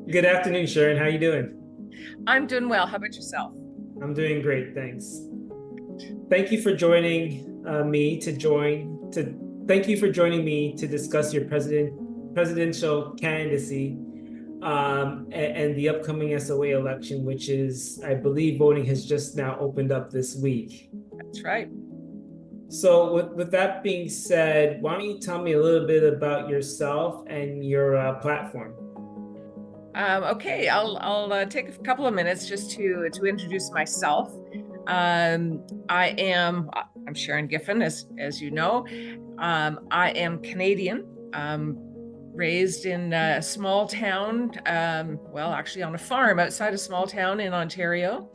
Good afternoon, Sharon. How you doing? I'm doing well. How about yourself? I'm doing great, thanks. Thank you for joining me to join to Thank you for joining me to discuss your presidential candidacy and the upcoming SOA election, which is, I believe, voting has just now opened up this week. That's right. So, with that being said, why don't you tell me a little bit about yourself and your platform? Okay, I'll take a couple of minutes just to introduce myself. I'm Sharon Giffen, as you know. I am Canadian. Raised in a small town, well, actually on a farm outside a small town in Ontario.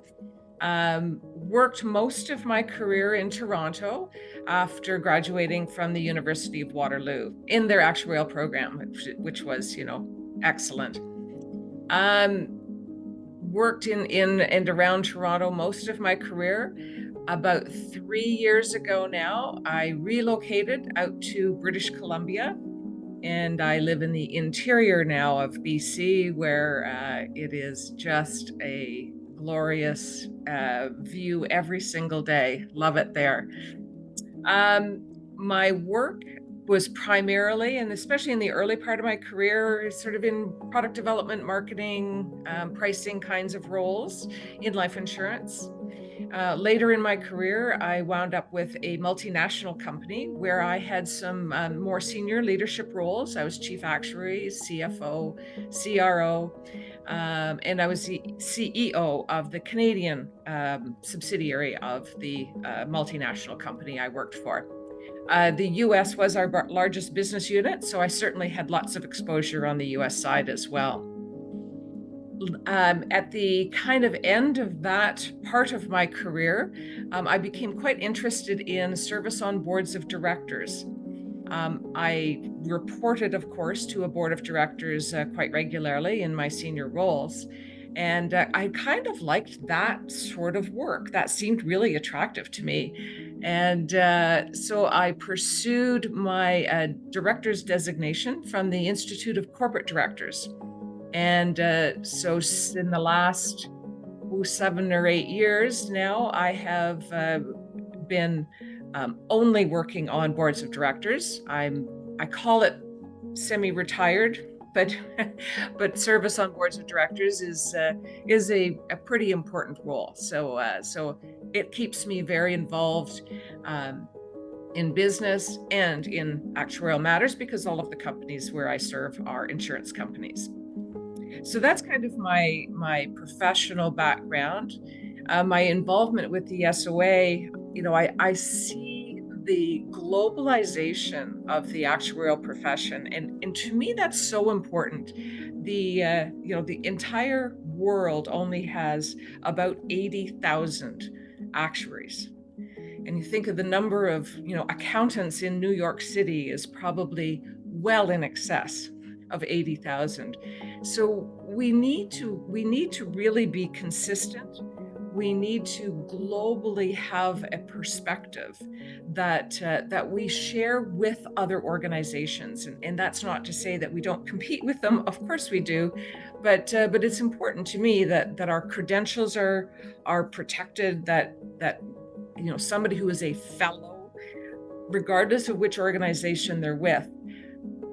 Worked most of my career in Toronto after graduating from the University of Waterloo in their actuarial program, which was, excellent. Um, Worked in and around Toronto most of my career. About 3 years ago now, I relocated out to British Columbia, and I live in the interior now of BC, where it is just a glorious view every single day. Love it there. My work was primarily, and especially in the early part of my career, sort of in product development, marketing, pricing kinds of roles in life insurance. Later in my career, I wound up with a multinational company where I had some more senior leadership roles. I was chief actuary, CFO, CRO, and I was the CEO of the Canadian subsidiary of the multinational company I worked for. The US was our largest business unit, so I certainly had lots of exposure on the US side as well. At the kind of end of that part of my career, I became quite interested in service on boards of directors. I reported, of course, to a board of directors quite regularly in my senior roles. And I kind of liked that sort of work. That seemed really attractive to me. And so I pursued my director's designation from the Institute of Corporate Directors. And so in the last 7 or 8 years now, I have been only working on boards of directors. I call it semi-retired, but but service on boards of directors is a pretty important role. So it keeps me very involved in business and in actuarial matters because all of the companies where I serve are insurance companies. So that's kind of my professional background. My involvement with the SOA, I see the globalization of the actuarial profession, and to me that's so important. The entire world only has about 80,000 actuaries, and you think of the number of accountants in New York City is probably well in excess of 80,000. So we need to really be consistent. We need to globally have a perspective that we share with other organizations, and that's not to say that we don't compete with them. Of course we do, but it's important to me that our credentials are protected. That somebody who is a fellow, regardless of which organization they're with,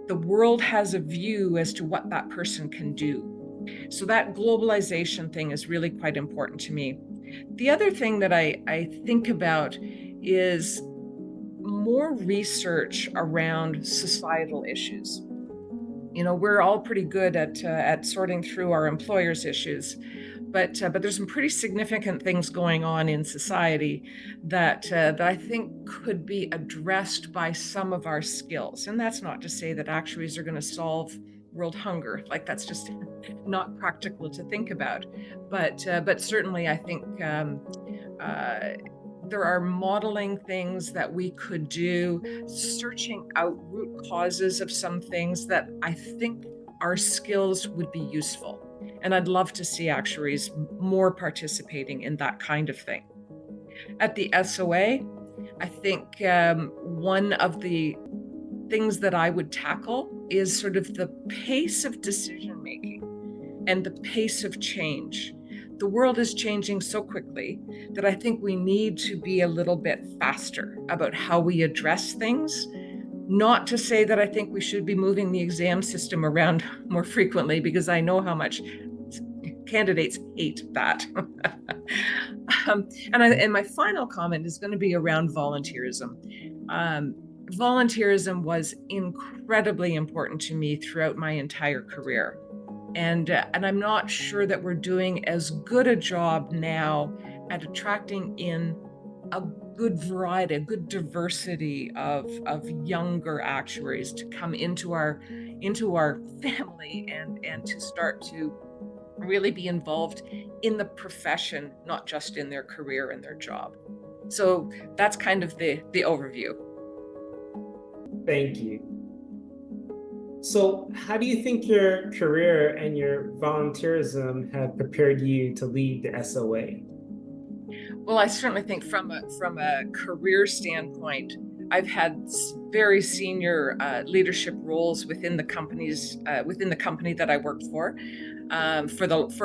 the world has a view as to what that person can do. So that globalization thing is really quite important to me. The other thing that I think about is more research around societal issues. We're all pretty good at sorting through our employers' issues, but there's some pretty significant things going on in society that I think could be addressed by some of our skills. And that's not to say that actuaries are going to solve world hunger. Like, that's just not practical to think about. But certainly, I think there are modeling things that we could do, searching out root causes of some things that I think our skills would be useful. And I'd love to see actuaries more participating in that kind of thing. At the SOA, I think one of the things that I would tackle is sort of the pace of decision making. and the pace of change. The world is changing so quickly that I think we need to be a little bit faster about how we address things. Not to say that I think we should be moving the exam system around more frequently, because I know how much candidates hate that. And my final comment is going to be around volunteerism. Volunteerism was incredibly important to me throughout my entire career. And I'm not sure that we're doing as good a job now at attracting in a good variety, a good diversity of younger actuaries to come into our family and to start to really be involved in the profession, not just in their career and their job. So that's kind of the overview. Thank you. So, how do you think your career and your volunteerism have prepared you to lead the SOA? Well, I certainly think from a career standpoint, I've had very senior leadership roles within the company that I worked for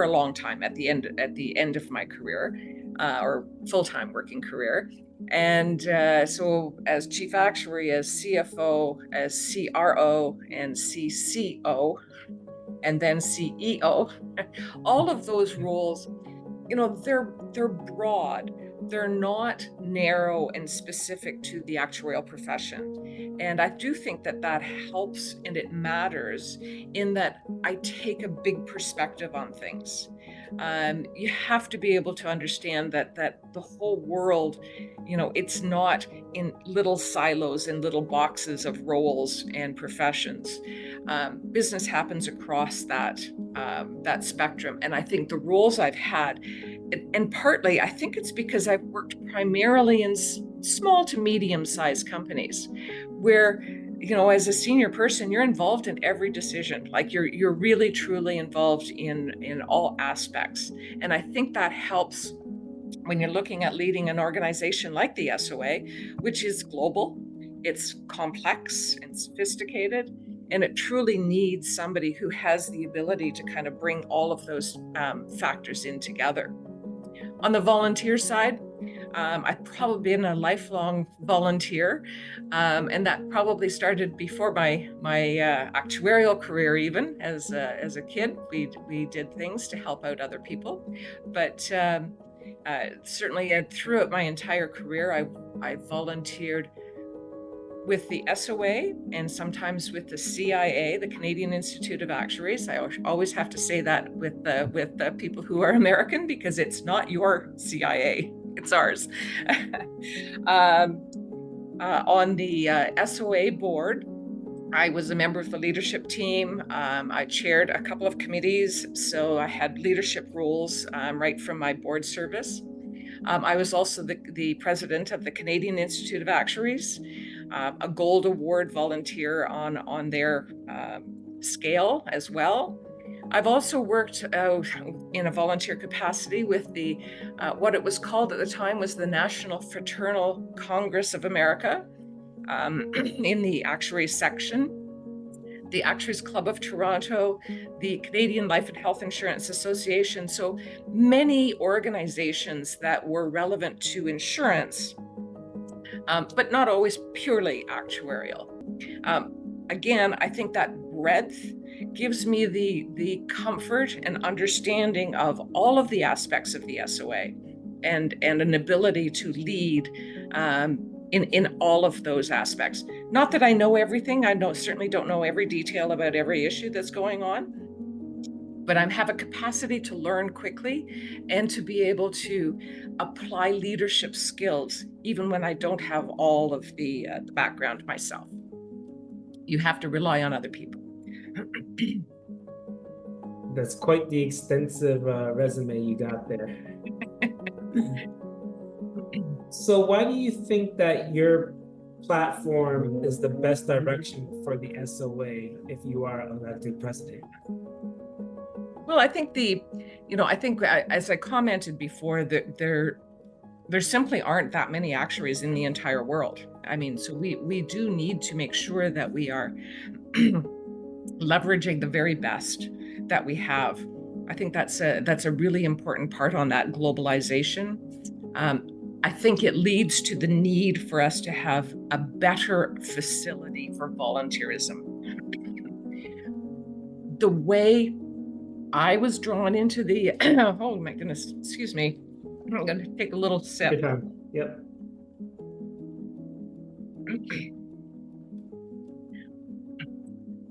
a long time at the end of my career, or full-time working career. And so as chief actuary, as CFO, as CRO, and CCO, and then CEO, all of those roles, they're broad. They're not narrow and specific to the actuarial profession. And I do think that helps and it matters in that I take a big perspective on things. You have to be able to understand that the whole world, it's not in little silos and little boxes of roles and professions. Business happens across that spectrum. And I think the roles I've had, and partly I think it's because I've worked primarily in small to medium-sized companies where, as a senior person, you're involved in every decision. Like you're really truly involved in all aspects. And I think that helps when you're looking at leading an organization like the SOA, which is global, it's complex and sophisticated, and it truly needs somebody who has the ability to kind of bring all of those factors in together. On the volunteer side, I've probably been a lifelong volunteer, and that probably started before my actuarial career. Even as a kid, we did things to help out other people, but certainly throughout my entire career, I volunteered with the SOA and sometimes with the CIA, the Canadian Institute of Actuaries. I always have to say that with the people who are American, because it's not your CIA, it's ours. On the SOA board, I was a member of the leadership team. I chaired a couple of committees, so I had leadership roles right from my board service. I was also the president of the Canadian Institute of Actuaries, a Gold Award volunteer on their scale as well. I've also worked in a volunteer capacity with the what it was called at the time was the National Fraternal Congress of America, in the Actuaries section, the Actuaries Club of Toronto, the Canadian Life and Health Insurance Association. So many organizations that were relevant to insurance, but not always purely actuarial. Again, I think that breadth gives me the comfort and understanding of all of the aspects of the SOA and an ability to lead in all of those aspects. Not that I know everything. I certainly don't know every detail about every issue that's going on, but I have a capacity to learn quickly and to be able to apply leadership skills, even when I don't have all of the background myself. You have to rely on other people. That's quite the extensive resume you got there. So why do you think that your platform is the best direction for the SOA if you are elected president? Well, I think as I commented before, that there simply aren't that many actuaries in the entire world. I mean, so we do need to make sure that we are leveraging the very best that we have. I think that's a really important part on that globalization. I think it leads to the need for us to have a better facility for volunteerism. The way I was drawn into the, oh my goodness, excuse me. I'm going to take a little sip. Good time. Yep.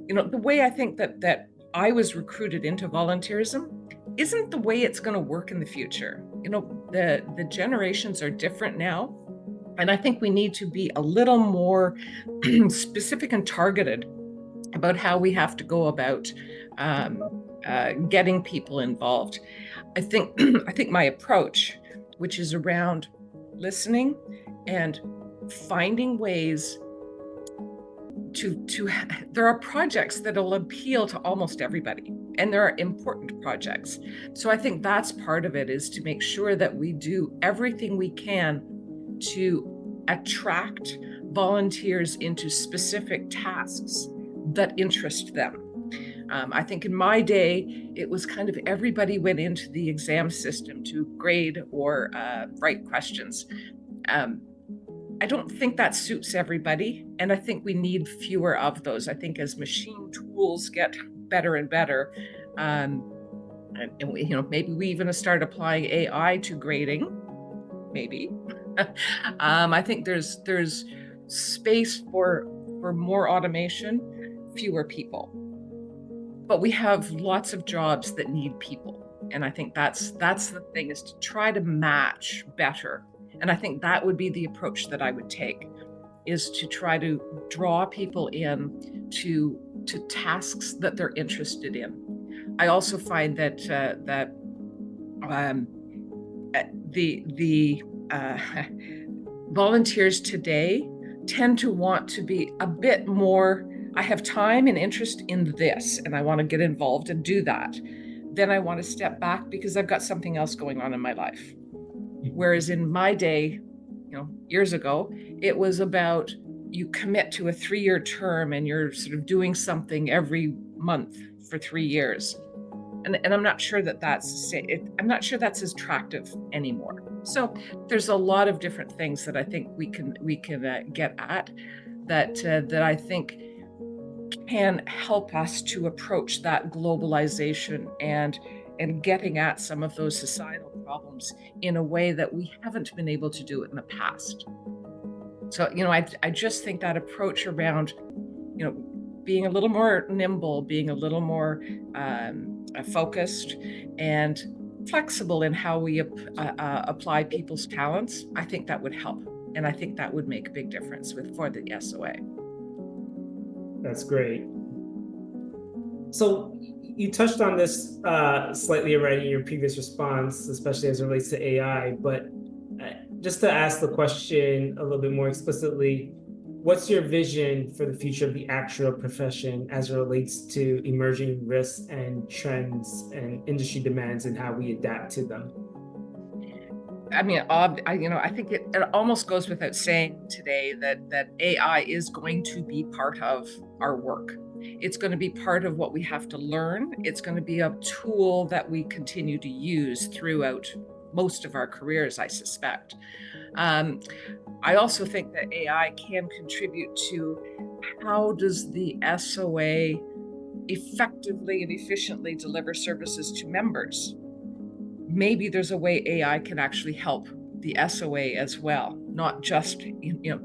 The way I think that I was recruited into volunteerism isn't the way it's going to work in the future. The generations are different now, and I think we need to be a little more specific and targeted about how we have to go about getting people involved. I think my approach, which is around listening and finding ways to there are projects that will appeal to almost everybody, and there are important projects. So I think that's part of it, is to make sure that we do everything we can to attract volunteers into specific tasks that interest them. I think in my day, it was kind of everybody went into the exam system to grade or write questions. I don't think that suits everybody, and I think we need fewer of those. I think as machine tools get better and better, and we, maybe we even start applying AI to grading, maybe. I think there's space for more automation, fewer people. But we have lots of jobs that need people. And I think that's the thing, is to try to match better. And I think that would be the approach that I would take, is to try to draw people in to tasks that they're interested in. I also find that the volunteers today tend to want to be a bit more, I have time and interest in this, and I want to get involved and do that. Then I want to step back because I've got something else going on in my life. Whereas in my day, years ago, it was about you commit to a 3-year term and you're sort of doing something every month for 3 years. And I'm not sure that's as attractive anymore. So there's a lot of different things that I think we can get at that I think can help us to approach that globalization and getting at some of those societal problems in a way that we haven't been able to do it in the past. So, I just think that approach around, being a little more nimble, being a little more focused and flexible in how we apply people's talents, I think that would help. And I think that would make a big difference for the SOA. That's great. So you touched on this slightly already in your previous response, especially as it relates to AI, but just to ask the question a little bit more explicitly, what's your vision for the future of the actuarial profession as it relates to emerging risks and trends and industry demands and how we adapt to them? I mean, I think it almost goes without saying today that AI is going to be part of our work. It's going to be part of what we have to learn. It's going to be a tool that we continue to use throughout most of our careers, I suspect. I also think that AI can contribute to how does the SOA effectively and efficiently deliver services to members. Maybe there's a way AI can actually help the SOA as well, not just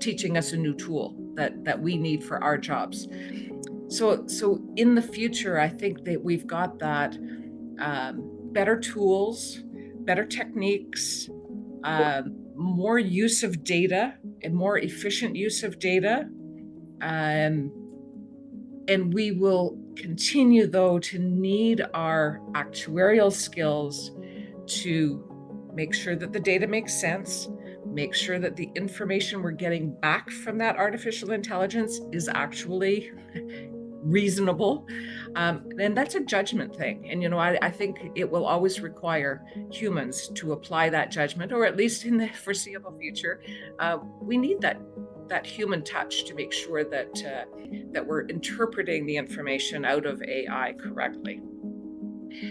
teaching us a new tool that we need for our jobs. So in the future, I think that we've got that better tools, better techniques, more use of data and more efficient use of data. And we will continue, though, to need our actuarial skills to make sure that the data makes sense, make sure that the information we're getting back from that artificial intelligence is actually reasonable. And that's a judgment thing. And, I think it will always require humans to apply that judgment, or at least in the foreseeable future. We need that human touch to make sure that we're interpreting the information out of AI correctly.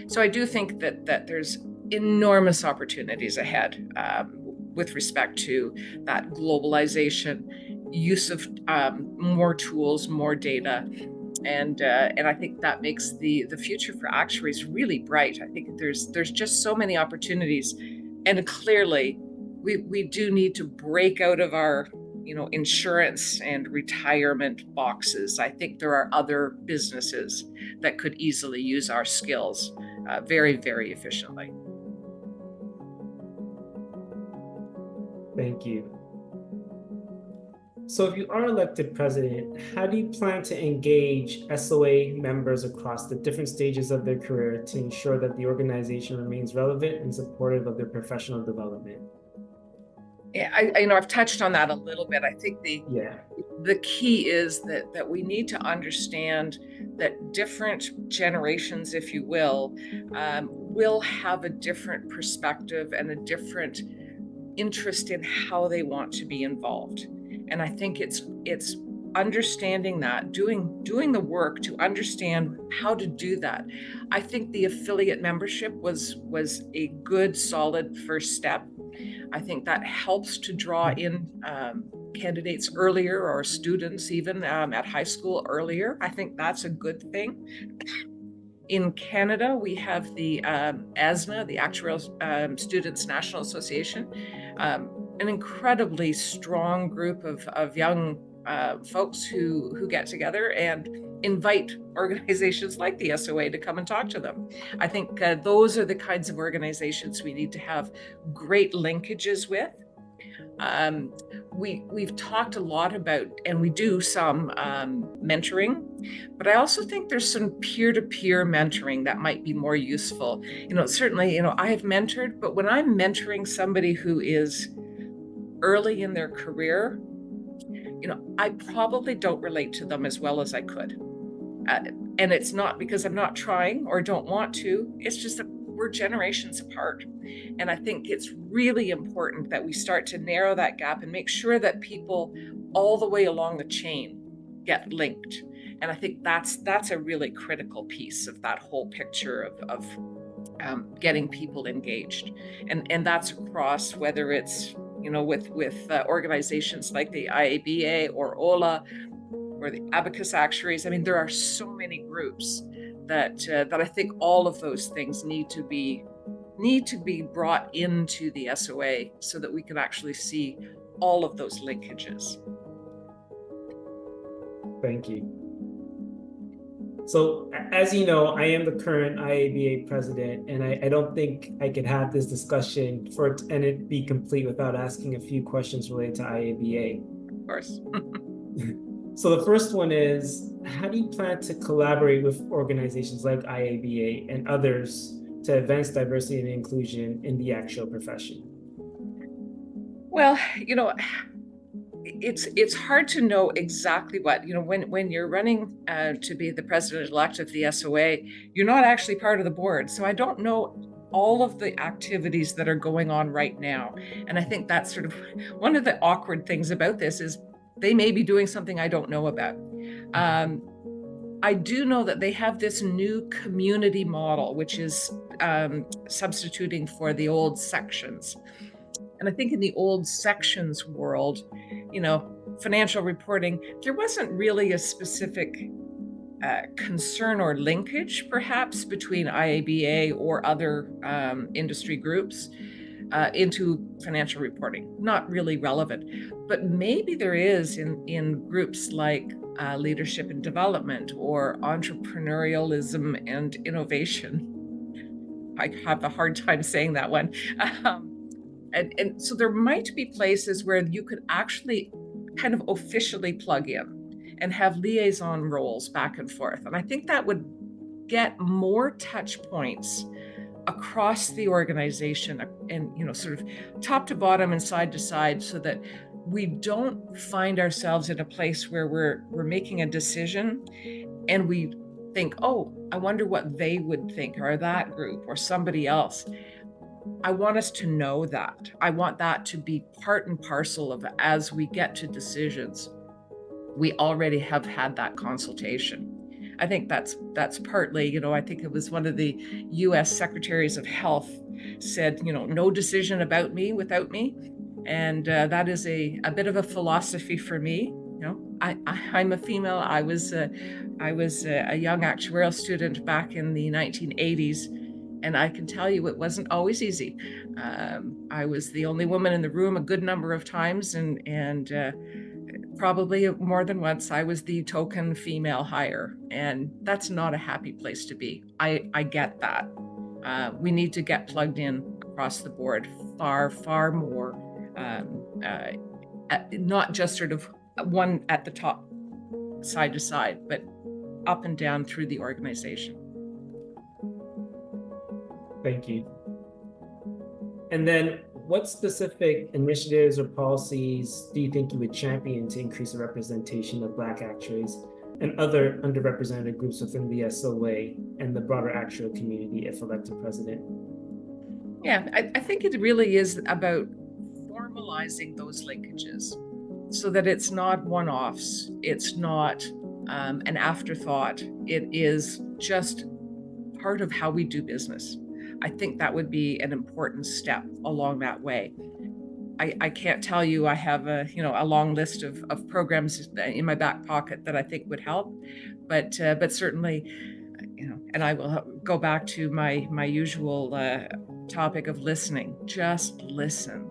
So I do think that there's enormous opportunities ahead with respect to that globalization, use of more tools, more data, and I think that makes the future for actuaries really bright. I think there's just so many opportunities, and clearly we do need to break out of our insurance and retirement boxes. I think there are other businesses that could easily use our skills very, very efficiently. Thank you. So if you are elected president, how do you plan to engage SOA members across the different stages of their career to ensure that the organization remains relevant and supportive of their professional development? Yeah, I've touched on that a little bit. I think the key is that we need to understand that different generations, if you will have a different perspective and a different interest in how they want to be involved. And I think it's understanding that, doing the work to understand how to do that. I think the affiliate membership was a good, solid first step. I think that helps to draw in candidates earlier, or students even at high school earlier. I think that's a good thing. In Canada, we have the ASNA, the Actuarial Students National Association, an incredibly strong group of young folks who get together and invite organizations like the SOA to come and talk to them. I think those are the kinds of organizations we need to have great linkages with. We've talked a lot about, and we do some mentoring, but I also think there's some peer-to-peer mentoring that might be more useful. Certainly, I have mentored, but when I'm mentoring somebody who is early in their career, I probably don't relate to them as well as I could. And it's not because I'm not trying or don't want to, it's just that we're generations apart. And I think it's really important that we start to narrow that gap and make sure that people all the way along the chain get linked. And I think that's a really critical piece of that whole picture of getting people engaged. And that's across, whether it's with organizations like the IABA or OLA or the Abacus Actuaries. I mean, there are so many groups that I think all of those things need to be brought into the SOA so that we can actually see all of those linkages. Thank you. So as you know, I am the current IABA president, and I don't think I could have this discussion and it be complete without asking a few questions related to IABA. Of course. So the first one is, how do you plan to collaborate with organizations like IABA and others to advance diversity and inclusion in the actual profession? Well, it's hard to know exactly what, when you're running to be the president-elect of the SOA, you're not actually part of the board. So I don't know all of the activities that are going on right now. And I think that's sort of one of the awkward things about this is they may be doing something I don't know about. I do know that they have this new community model, which is substituting for the old sections. And I think in the old sections world, financial reporting, there wasn't really a specific concern or linkage, perhaps, between IABA or other industry groups into financial reporting. Not really relevant, but maybe there is in groups like leadership and development or entrepreneurialism and innovation. I have a hard time saying that one. And so there might be places where you could actually kind of officially plug in and have liaison roles back and forth. And I think that would get more touch points across the organization and sort of top to bottom and side to side, so that we don't find ourselves in a place where we're making a decision and we think, oh, I wonder what they would think, or that group or somebody else. I want us to know that. I want that to be part and parcel of, as we get to decisions, we already have had that consultation. I think that's partly, I think it was one of the US Secretaries of Health said, no decision about me without me. And that is a bit of a philosophy for me. I'm a female. I was a young actuarial student back in the 1980s, and I can tell you it wasn't always easy. I was the only woman in the room a good number of times, and probably more than once I was the token female hire, and that's not a happy place to be. I get that. We need to get plugged in across the board far more, not just sort of one at the top, side to side, but up and down through the organization. Thank you. And then what specific initiatives or policies do you think you would champion to increase the representation of Black actuaries and other underrepresented groups within the SOA and the broader actuarial community if elected president? Yeah, I think it really is about formalizing those linkages so that it's not one-offs, it's not an afterthought, it is just part of how we do business. I think that would be an important step along that way. I can't tell you I have a long list of programs in my back pocket that I think would help, but certainly, and I will go back to my usual topic of listening. Just listen.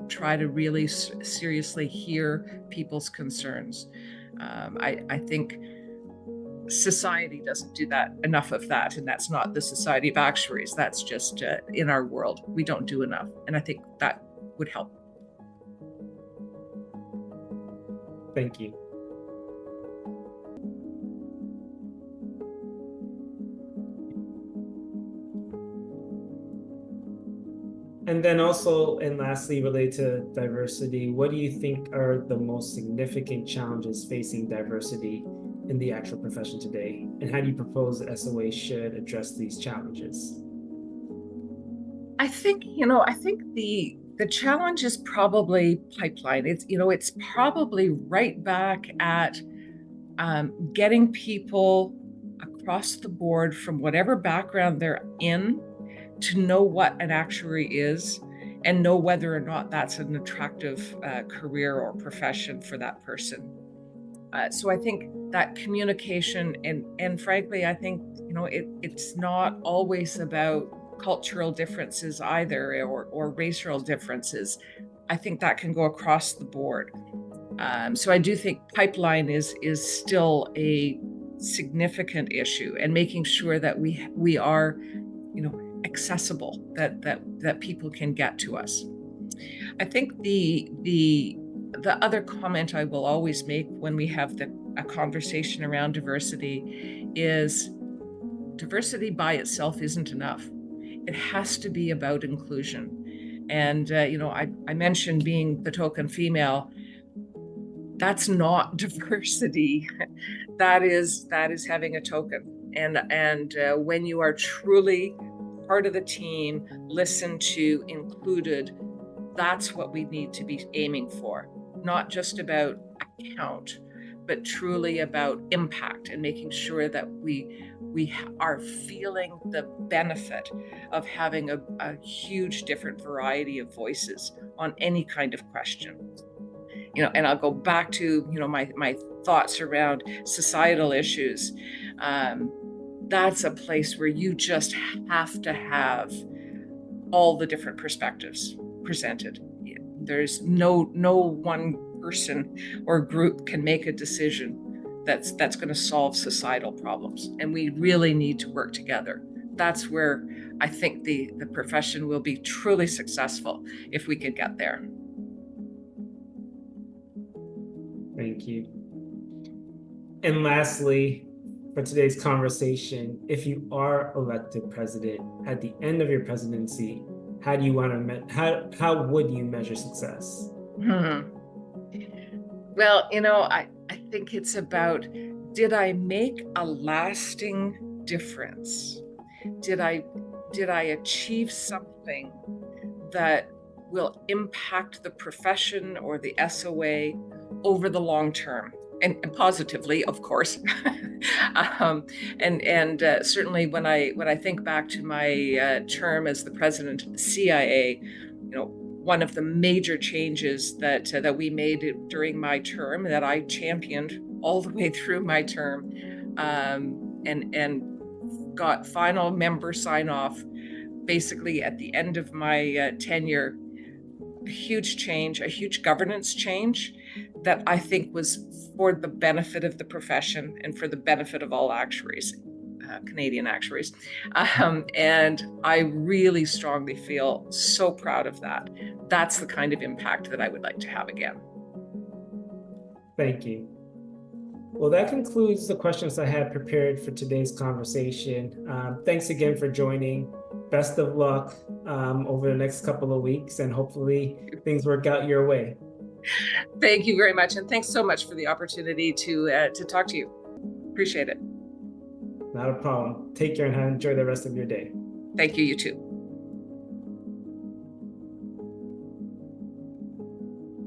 Try to really seriously hear people's concerns. I think society doesn't do that enough of that, and that's not the Society of Actuaries. That's just in our world. We don't do enough, and I think that would help. Thank you. And then also, and lastly, related to diversity, what do you think are the most significant challenges facing diversity in the actual profession today? And how do you propose the SOA should address these challenges? I think the challenge is probably pipeline. It's probably right back at getting people across the board from whatever background they're in to know what an actuary is and know whether or not that's an attractive career or profession for that person. So I think that communication and frankly, I think it's not always about cultural differences either, or racial differences. I think that can go across the board. So I do think pipeline is still a significant issue, and making sure that we are accessible, that people can get to us. I think the other comment I will always make when we have a conversation around diversity is diversity by itself isn't enough. It has to be about inclusion. And I mentioned being the token female. That's not diversity. That is having a token. And when you are truly part of the team, listened to, included, that's what we need to be aiming for. Not just about account, but truly about impact, and making sure that we are feeling the benefit of having a huge different variety of voices on any kind of question. And I'll go back to my thoughts around societal issues. That's a place where you just have to have all the different perspectives presented. There's no one person or group can make a decision that's going to solve societal problems, and we really need to work together. That's where I think the profession will be truly successful, if we could get there. Thank you. And lastly, for today's conversation, if you are elected president at the end of your presidency, how do you want to how would you measure success? Well, I think it's about, did I make a lasting difference? Did I achieve something that will impact the profession or the SOA over the long term? and positively, of course. And certainly when I think back to my term as the president of the CIA, one of the major changes that we made during my term, that I championed all the way through my term, and got final member sign off basically at the end of my tenure. A huge change, a huge governance change that I think was for the benefit of the profession and for the benefit of all actuaries, Canadian actuaries. And I really strongly feel so proud of that. That's the kind of impact that I would like to have again. Thank you. Well, that concludes the questions I had prepared for today's conversation. Thanks again for joining. Best of luck over the next couple of weeks, and hopefully things work out your way. Thank you very much, and thanks so much for the opportunity to talk to you. Appreciate it. Not a problem. Take care and enjoy the rest of your day. Thank you, you too.